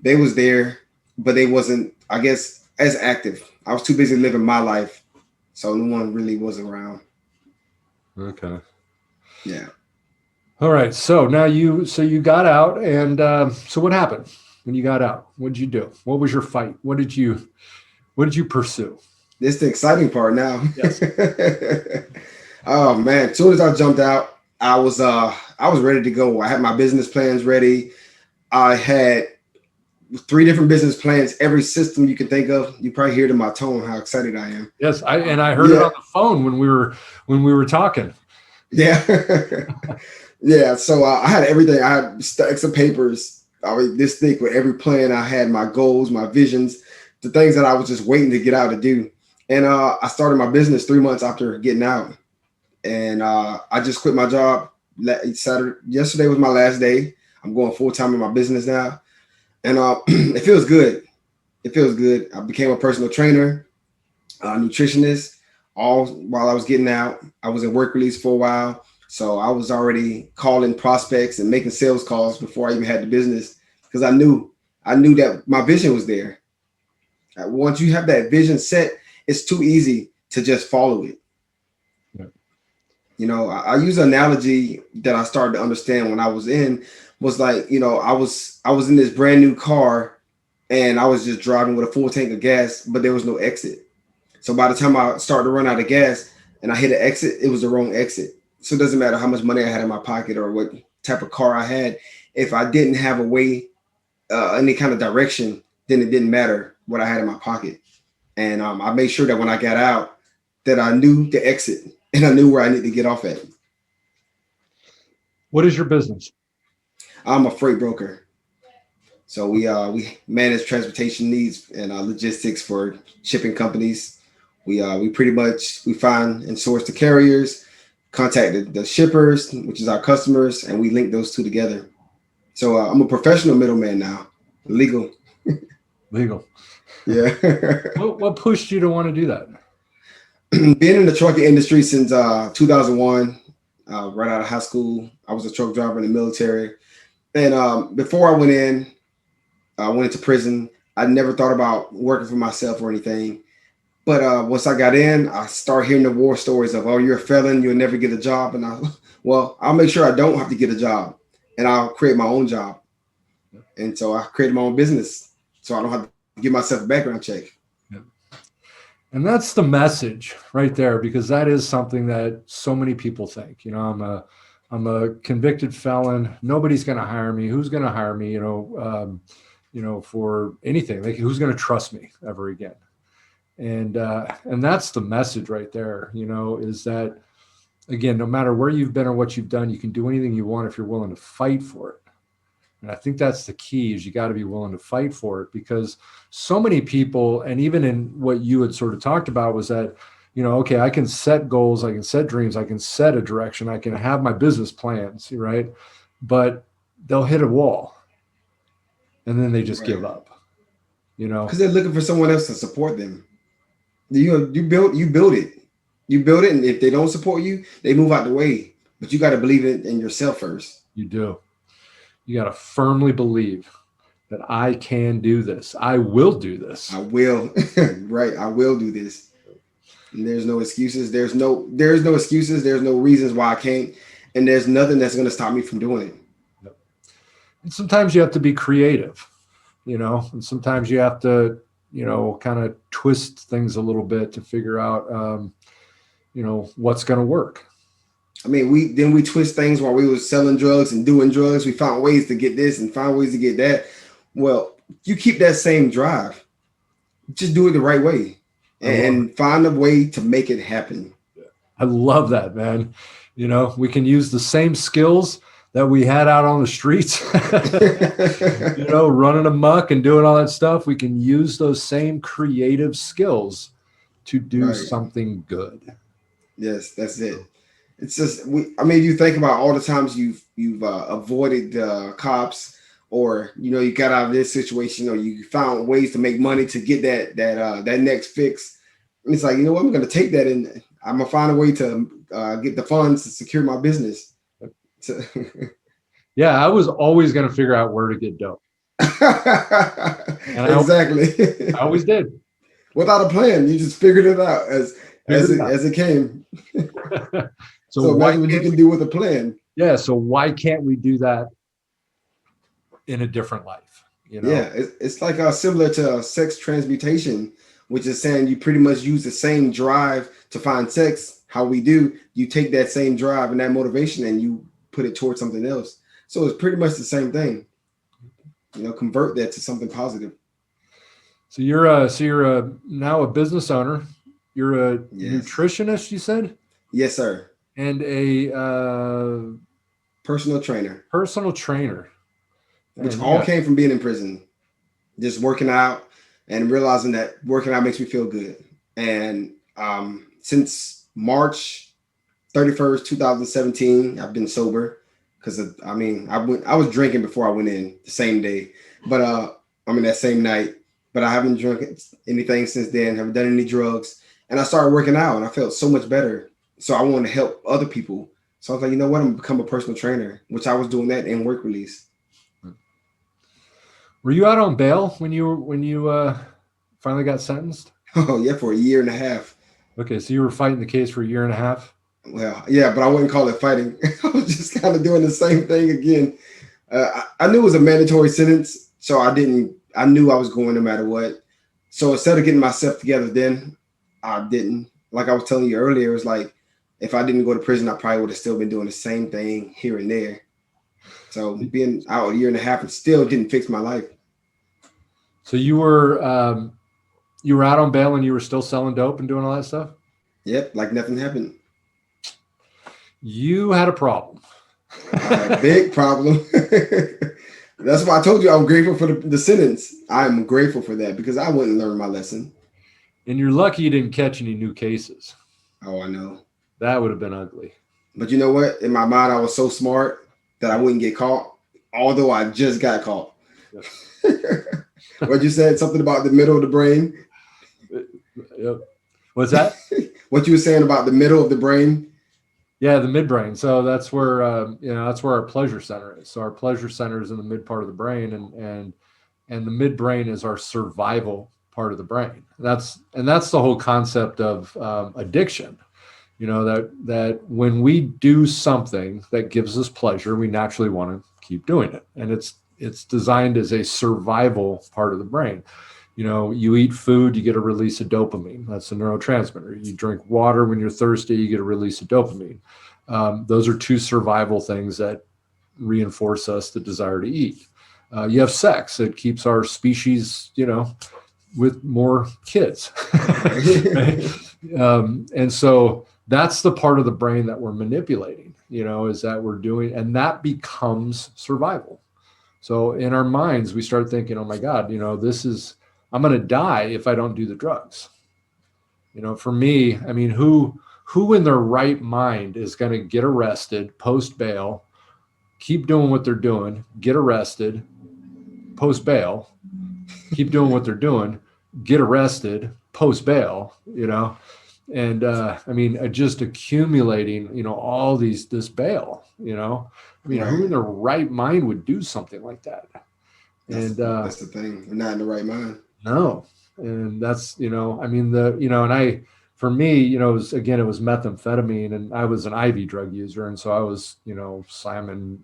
S3: They was there, but they wasn't, I guess, as active. I was too busy living my life. So no one really was around.
S2: Okay.
S3: Yeah.
S2: All right. So now you got out, and so what happened when you got out? What did you do? What was your fight? What did you pursue?
S3: This is the exciting part now.
S2: Yes.
S3: Oh man. As soon as I jumped out, I was ready to go. I had my business plans ready. I had 3 different business plans, every system you can think of. You probably hear it in my tone how excited I am.
S2: Yes, I heard it on the phone when we were talking.
S3: Yeah. Yeah. So I had everything. I had stacks of papers, this thick with every plan I had, my goals, my visions. the things that I was just waiting to get out to do. And I started my business 3 months after getting out. And I just quit my job Saturday. Yesterday was my last day. I'm going full time in my business now. And it feels good. It feels good. I became a personal trainer, nutritionist, all while I was getting out. I was in work release for a while. So I was already calling prospects and making sales calls before I even had the business, because I knew that my vision was there. Once you have that vision set, it's too easy to just follow it.
S2: Yeah.
S3: You know, I use an analogy that I started to understand when I was was like, you know, I was in this brand new car and I was just driving with a full tank of gas, but there was no exit. So by the time I started to run out of gas and I hit an exit, it was the wrong exit. So it doesn't matter how much money I had in my pocket or what type of car I had. If I didn't have a way, any kind of direction, then it didn't matter what I had in my pocket. And I made sure that when I got out, that I knew the exit and I knew where I need to get off at.
S2: What is your business?
S3: I'm a freight broker. So we manage transportation needs and logistics for shipping companies. We pretty much find and source the carriers, contact the shippers, which is our customers, and we link those two together. So I'm a professional middleman now, legal.
S2: Legal.
S3: Yeah.
S2: What pushed you to want to do that?
S3: Being in the trucking industry since 2001, right out of high school. I was a truck driver in the military. And before I went into prison. I never thought about working for myself or anything. But once I got in, I started hearing the war stories of, oh, you're a felon, you'll never get a job. And I'll make sure I don't have to get a job, and I'll create my own job. And so I created my own business, so I don't have to give myself a background check.
S2: Yeah. And that's the message right there, because that is something that so many people think. You know, I'm a convicted felon. Nobody's going to hire me. Who's going to hire me? For anything. Like, who's going to trust me ever again? And that's the message right there. You know, is that, again, no matter where you've been or what you've done, you can do anything you want if you're willing to fight for it. And I think that's the key, is you got to be willing to fight for it, because so many people, and even in what you had sort of talked about, was that, you know, okay, I can set goals, I can set dreams, I can set a direction, I can have my business plans, right? But they'll hit a wall and then they just
S3: Right.
S2: give up, you know,
S3: Because they're looking for someone else to support them. You build it, and if they don't support you, they move out the way. But you got to believe it in yourself first.
S2: you do. You got to firmly believe that I can do this. I will do this.
S3: I will. Right. I will do this. And there's no excuses. There's no excuses. There's no reasons why I can't. And there's nothing that's going to stop me from doing it.
S2: Yep. And sometimes you have to be creative, you know, and sometimes you have to, you know, kind of twist things a little bit to figure out, what's going to work.
S3: I mean, we twist things while we were selling drugs and doing drugs. We found ways to get this and found ways to get that. Well, you keep that same drive. Just do it the right way and find a way to make it happen.
S2: I love that, man. You know, we can use the same skills that we had out on the streets, you know, running amok and doing all that stuff. We can use those same creative skills to do something good.
S3: Yes, that's it. It's just, you think about all the times you've avoided the cops, or, you know, you got out of this situation, or you found ways to make money to get that next fix. And it's like, you know what, I'm going to take that and I'm going to find a way to get the funds to secure my business.
S2: Yeah, I was always going to figure out where to get dope.
S3: Exactly.
S2: I always did.
S3: Without a plan, you just figured it out as it came. So imagine what you can do with a plan.
S2: Yeah. So why can't we do that in a different life? You know?
S3: Yeah, it's like similar to sex transmutation, which is saying you pretty much use the same drive to find sex. How we do, you take that same drive and that motivation and you put it towards something else. So it's pretty much the same thing. You know, convert that to something positive.
S2: So you're now a business owner. You're a nutritionist, you said?
S3: Yes, sir.
S2: And a
S3: personal trainer.
S2: Personal trainer.
S3: Which all came from being in prison. Just working out, and realizing that working out makes me feel good. And since March 31st, 2017, I've been sober because I was drinking before I went in the same day, but that same night. But I haven't drunk anything since then. Haven't done any drugs, and I started working out, and I felt so much better. So I wanted to help other people. So I was like, you know what? I'm gonna become a personal trainer, which I was doing that in work release.
S2: Were you out on bail when you finally got sentenced?
S3: Oh yeah, for a year and a half.
S2: Okay, so you were fighting the case for a year and a half.
S3: Well, yeah, but I wouldn't call it fighting. I was just kind of doing the same thing again. I knew it was a mandatory sentence, so I didn't. I knew I was going no matter what. So instead of getting myself together, then I didn't. Like I was telling you earlier, it was like if I didn't go to prison, I probably would have still been doing the same thing here and there. So being out a year and a half and still didn't fix my life.
S2: So you were out on bail and you were still selling dope and doing all that stuff?
S3: Yep, like nothing happened.
S2: You had a problem.
S3: A big problem. That's why I told you I'm grateful for the sentence. I'm grateful for that because I wouldn't learn my lesson.
S2: And you're lucky you didn't catch any new cases.
S3: Oh, I know.
S2: That would have been ugly.
S3: But you know what? In my mind, I was so smart that I wouldn't get caught, although I just got caught. Yep. What you said, something about the middle of the brain.
S2: Yep. What's that?
S3: What you were saying about the middle of the brain.
S2: Yeah, the midbrain. So that's where that's where our pleasure center is. So our pleasure center is in the mid part of the brain, and the midbrain is our survival part of the brain. That's the whole concept of addiction. You know, that when we do something that gives us pleasure, we naturally want to keep doing it, and it's designed as a survival part of the brain. You know, you eat food, you get a release of dopamine. That's a neurotransmitter. You drink water when you're thirsty, you get a release of dopamine. Those are two survival things that reinforce us the desire to eat. You have sex. It keeps our species, with more kids. And so that's the part of the brain that we're manipulating, is that we're doing, and that becomes survival. So in our minds, we start thinking, oh my God, I'm going to die if I don't do the drugs. For me, I mean, who in their right mind is going to get arrested post bail, keep doing what they're doing, get arrested post bail, keep doing what they're doing, get arrested post bail, and just accumulating, all this bail,
S3: Right.
S2: Who in their right mind would do something like that?
S3: That's the thing. We're not in the right mind.
S2: No. And that's, for me, it was methamphetamine, and I was an IV drug user. And so I was, slamming,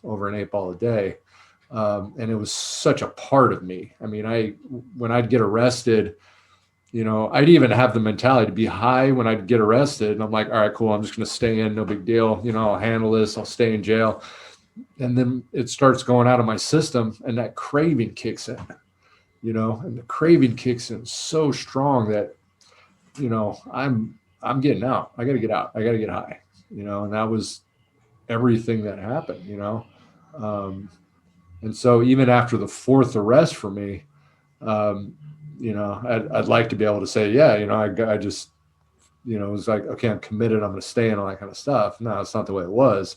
S2: over an 8-ball a day. And it was such a part of me. I mean, when I'd get arrested, I'd even have the mentality to be high when I'd get arrested. And I'm like, all right, cool. I'm just going to stay in. No big deal. I'll handle this. I'll stay in jail. And then it starts going out of my system, and that craving kicks in, and the craving kicks in so strong that, I'm getting out. I got to get out. I got to get high, and that was everything that happened, and so even after the fourth arrest for me, I'd like to be able to say, yeah, I just, it was like, okay, I'm committed, I'm going to stay, and all that kind of stuff. No, it's not the way it was.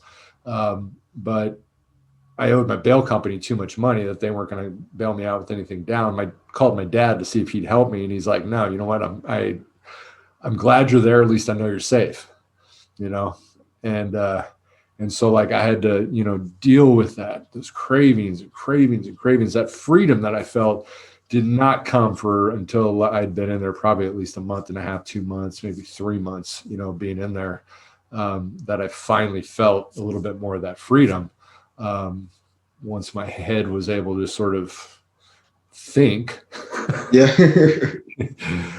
S2: But I owed my bail company too much money that they weren't going to bail me out with anything down. I called my dad to see if he'd help me, and he's like, no, you know what? I'm glad you're there. At least I know you're safe, and so like I had to, deal with that, those cravings. That freedom that I felt did not come until I'd been in there probably at least a month and a half, 2 months, maybe 3 months, being in there, that I finally felt a little bit more of that freedom. Once my head was able to sort of think.
S3: Yeah.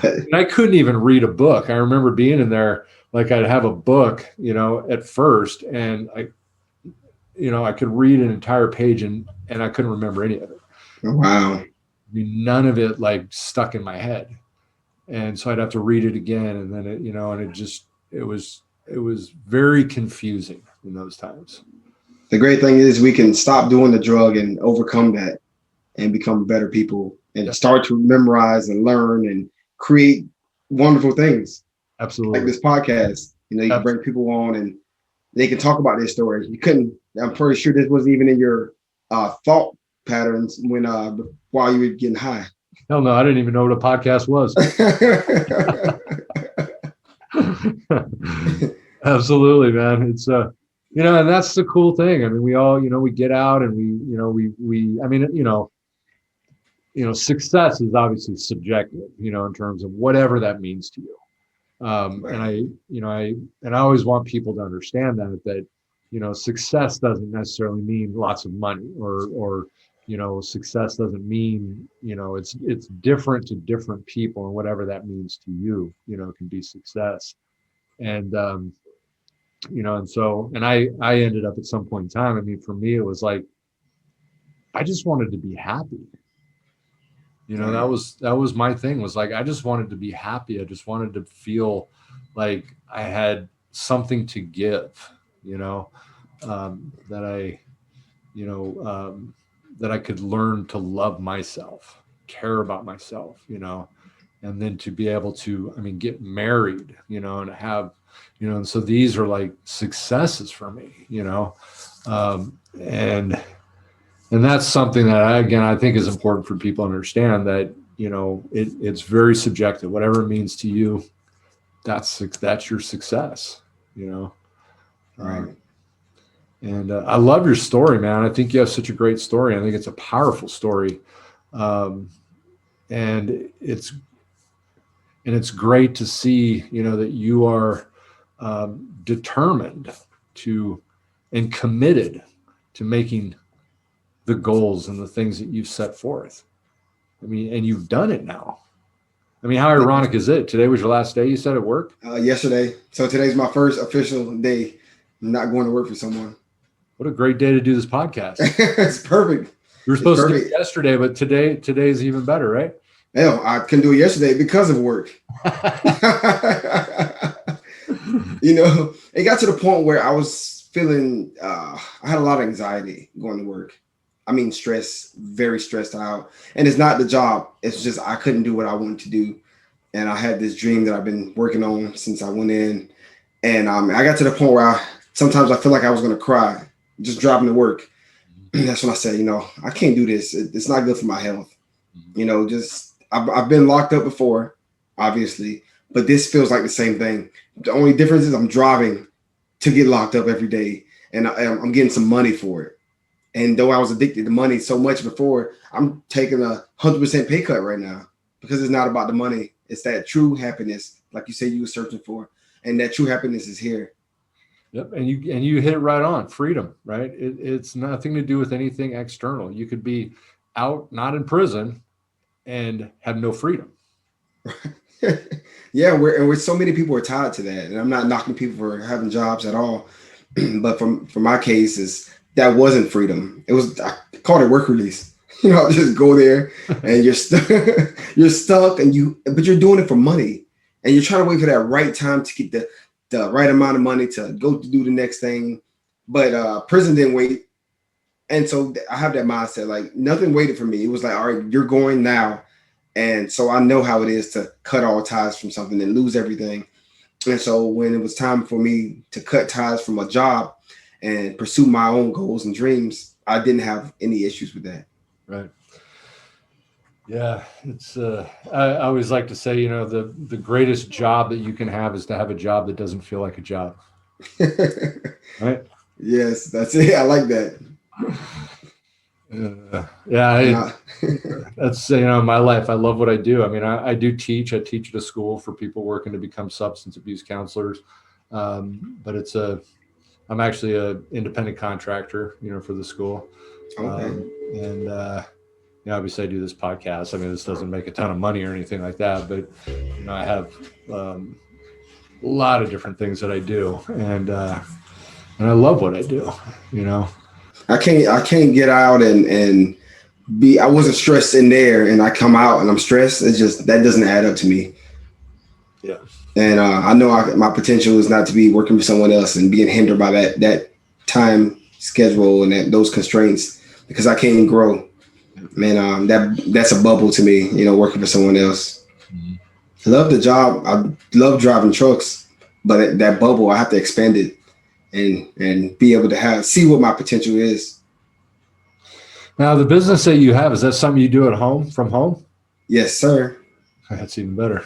S2: And I couldn't even read a book. I remember being in there, like I'd have a book, at first, and I could read an entire page and I couldn't remember any of it.
S3: Oh, wow.
S2: I mean, none of it like stuck in my head. And so I'd have to read it again. And then it was very confusing in those times.
S3: The great thing is we can stop doing the drug and overcome that and become better people and start to memorize and learn and create wonderful things
S2: Absolutely.
S3: like this podcast. You can bring people on and they can talk about their stories. You couldn't. I'm pretty sure this wasn't even in your thought patterns when while you were getting high.
S2: Hell no, I didn't even know what a podcast was. Absolutely, man. It's and that's the cool thing. I mean, we all, we get out and success is obviously subjective, in terms of whatever that means to you.
S3: Right.
S2: And I always want people to understand that success doesn't necessarily mean lots of money or success doesn't mean, it's different to different people, and whatever that means to you, can be success. And, I ended up at some point in time. I mean, for me, it was like, I just wanted to be happy. That was my thing, was like, I just wanted to be happy. I just wanted to feel like I had something to give, that I could learn to love myself, care about myself, and then to be able to, get married, and have, and so these are like successes for me, and that's something that I think is important for people to understand, that, it's very subjective. Whatever it means to you, that's your success,
S3: Right.
S2: And I love your story, man. I think you have such a great story. I think it's a powerful story. And it's great to see, that you are determined to and committed to making the goals and the things that you've set forth. And you've done it now. How ironic is it? Today was your last day, you said, at work?
S3: Yesterday. So today's my first official day not going to work for someone.
S2: What a great day to do this podcast.
S3: It's perfect.
S2: You were supposed to do it yesterday, but today's even better, right?
S3: Hell, I couldn't do it yesterday because of work. It got to the point where I was feeling, I had a lot of anxiety going to work. Stress, very stressed out. And it's not the job. It's just I couldn't do what I wanted to do. And I had this dream that I've been working on since I went in. And I got to the point where sometimes I feel like I was going to cry just driving to work. That's when I said, I can't do this. It's not good for my health. I've been locked up before, obviously, but this feels like the same thing. The only difference is I'm driving to get locked up every day, and I'm getting some money for it. And though I was addicted to money so much before, I'm taking 100% pay cut right now because it's not about the money. It's that true happiness, like you said you were searching for, and that true happiness is here.
S2: Yep, and you hit it right on. Freedom, right? It's nothing to do with anything external. You could be out, not in prison, and have no freedom.
S3: Yeah, we're so many people are tied to that, and I'm not knocking people for having jobs at all, but for my case, that wasn't freedom. It was, I called it work release. Just go there and you're you're stuck, but you're doing it for money, and you're trying to wait for that right time to get the right amount of money to go to do the next thing. But prison didn't wait. And so I have that mindset, like nothing waited for me. It was like, all right, you're going now. And so I know how it is to cut all ties from something and lose everything. And so when it was time for me to cut ties from a job and pursue my own goals and dreams, I didn't have any issues with that.
S2: Right. Yeah, it's I always like to say, the greatest job that you can have is to have a job that doesn't feel like a job. Right?
S3: Yes, that's it. I like that.
S2: That's my life. I love what I do. I do teach. I teach at a school for people working to become substance abuse counselors. But I'm actually an independent contractor, for the school.
S3: Okay.
S2: Obviously I do this podcast. This doesn't make a ton of money or anything like that, but I have a lot of different things that I do, and I love what I do.
S3: I can't get out and be. I wasn't stressed in there, and I come out and I'm stressed. It's just that doesn't add up to me.
S2: Yeah.
S3: And I know my potential is not to be working for someone else and being hindered by that time schedule and those constraints, because I can't grow. Man, that's a bubble to me, working for someone else.
S2: Mhm.
S3: I love the job. I love driving trucks, but that bubble, I have to expand it and be able to see what my potential is.
S2: Now, the business that you have, is that something you do at home, from home?
S3: Yes, sir.
S2: That's even better.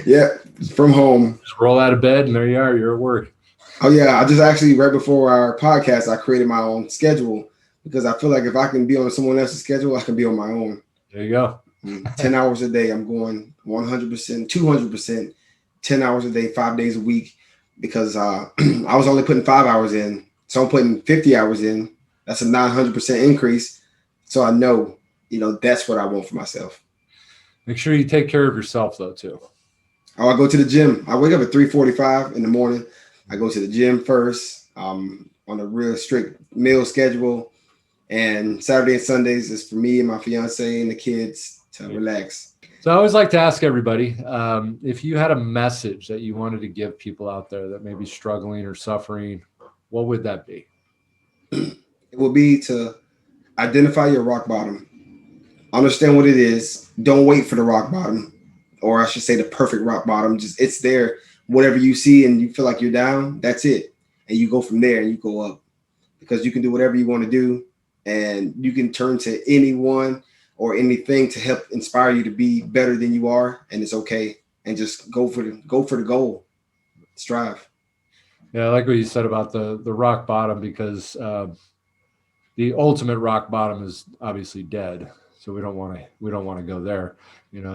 S3: Yeah, from home.
S2: Just roll out of bed and there you are, you're at work.
S3: Oh yeah, I just actually right before our podcast, I created my own schedule because I feel like if I can be on someone else's schedule, I can be on my own.
S2: There you go.
S3: 10 hours a day, I'm going 100%, 200%, 10 hours a day, 5 days a week, because I was only putting 5 hours in. So I'm putting 50 hours in. That's a 900% increase. So I know, that's what I want for myself.
S2: Make sure you take care of yourself though, too.
S3: Oh, I go to the gym. I wake up at 3:45 in the morning. I go to the gym first, on a real strict meal schedule. And Saturday and Sundays is for me and my fiance and the kids to relax.
S2: So I always like to ask everybody, if you had a message that you wanted to give people out there that may be struggling or suffering, what would that be?
S3: It will be to identify your rock bottom. Understand what it is. Don't wait for the rock bottom, or I should say the perfect rock bottom. Just it's there. Whatever you see and you feel like you're down, that's it. And you go from there and you go up, because you can do whatever you want to do, and you can turn to anyone or anything to help inspire you to be better than you are, and it's okay. And just go for the goal. Strive.
S2: Yeah, I like what you said about the rock bottom, because the ultimate rock bottom is obviously dead. So we don't want to go there,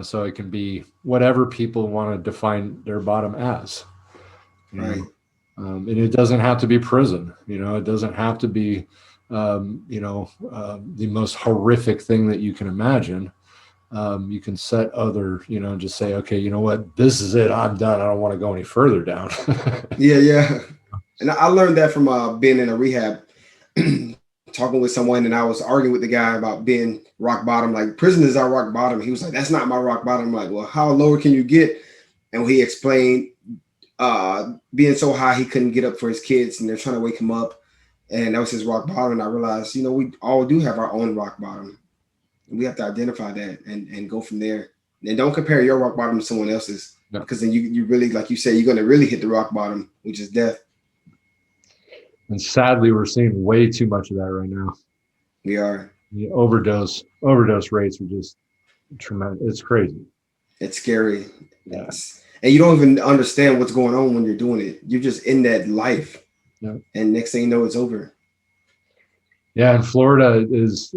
S2: so it can be whatever people want to define their bottom as,
S3: Right.
S2: And it doesn't have to be prison, it doesn't have to be, the most horrific thing that you can imagine. You can set other, just say, okay, you know what, this is it. I'm done. I don't want to go any further down.
S3: Yeah. And I learned that from being in a rehab, talking with someone, and I was arguing with the guy about being rock bottom. Like, prison is our rock bottom. He was like, that's not my rock bottom. I'm like, well, how lower can you get? And he explained being so high he couldn't get up for his kids, and they're trying to wake him up. And that was his rock bottom. And I realized, we all do have our own rock bottom. And we have to identify that and go from there. And don't compare your rock bottom to someone else's, because then you really, like you say, you're going to really hit the rock bottom, which is death.
S2: And sadly, we're seeing way too much of that right now.
S3: We are.
S2: The overdose rates are just tremendous. It's crazy.
S3: It's scary.
S2: Yeah.
S3: And you don't even understand what's going on when you're doing it. You're just in that life.
S2: Yeah.
S3: And next thing you know, it's over.
S2: Yeah, in Florida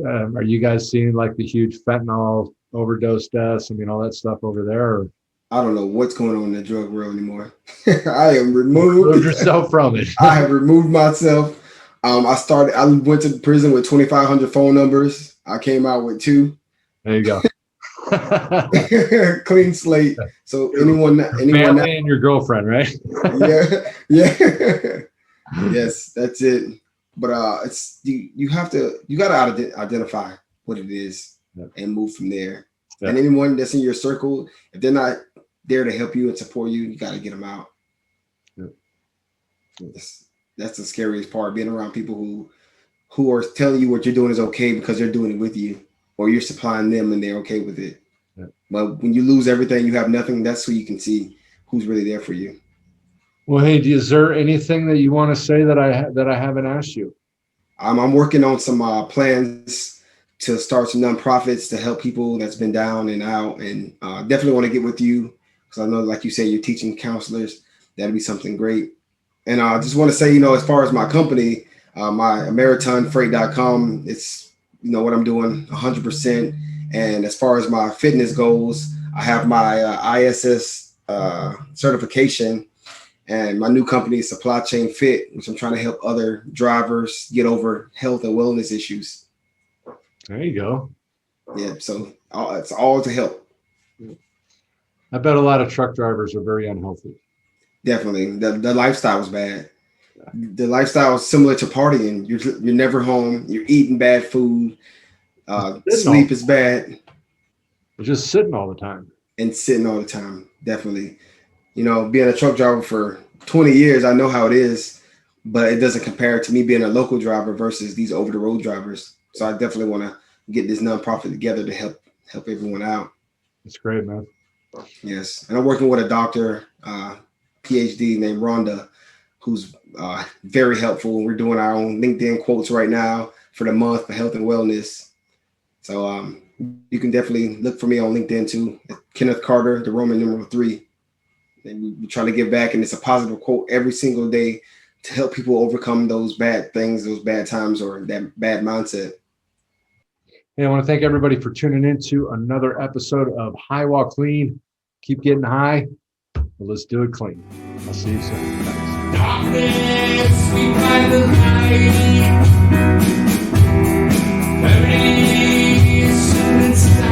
S2: are you guys seeing like the huge fentanyl overdose deaths? I mean, all that stuff over there? Or?
S3: I don't know what's going on in the drug world anymore. I am removed.
S2: Remove yourself from it.
S3: I have removed myself. I went to prison with 2,500 phone numbers. I came out with 2.
S2: There you go.
S3: Clean slate. So anyone
S2: family and your girlfriend, right?
S3: yeah. Yes, that's it. But it's you gotta identify what it is, and move from there. Yeah. And anyone that's in your circle, if they're not there to help you and support you, you gotta get them out. Yeah. That's the scariest part, being around people who are telling you what you're doing is okay because they're doing it with you, or you're supplying them and they're okay with it. Yeah. But when you lose everything, you have nothing. That's who you can see who's really there for you.
S2: Well, hey, is there anything that you want to say that I haven't asked you?
S3: I'm working on some plans to start some nonprofits to help people that's been down and out, and definitely want to get with you, because I know, like you say, you're teaching counselors. That'd be something great. And I just want to say, as far as my company, my MarathonFreight.com, it's what I'm doing 100%. And as far as my fitness goals, I have my ISS certification. And my new company is Supply Chain Fit, which I'm trying to help other drivers get over health and wellness issues.
S2: There you go.
S3: Yeah, so it's all to help.
S2: I bet a lot of truck drivers are very unhealthy.
S3: Definitely. The lifestyle is bad. The lifestyle is similar to partying. You're never home. You're eating bad food. Sleep is bad.
S2: You're just sitting all the time.
S3: And sitting all the time. Definitely. Being a truck driver for 20 years, I know how it is, but it doesn't compare to me being a local driver versus these over-the-road drivers. So I definitely want to get this nonprofit together to help everyone out.
S2: That's great, man.
S3: Yes, and I'm working with a doctor, PhD named Rhonda, who's very helpful. We're doing our own LinkedIn quotes right now for the month for health and wellness. So you can definitely look for me on LinkedIn too. Kenneth Carter, the Roman numeral 3. And we try to give back, and it's a positive quote every single day to help people overcome those bad things, those bad times, or that bad mindset.
S2: Hey, I want to thank everybody for tuning in to another episode of High While Clean. Keep getting high, but let's do it clean. I'll see you soon. Thanks.
S1: Darkness, we find the light. Every soon it's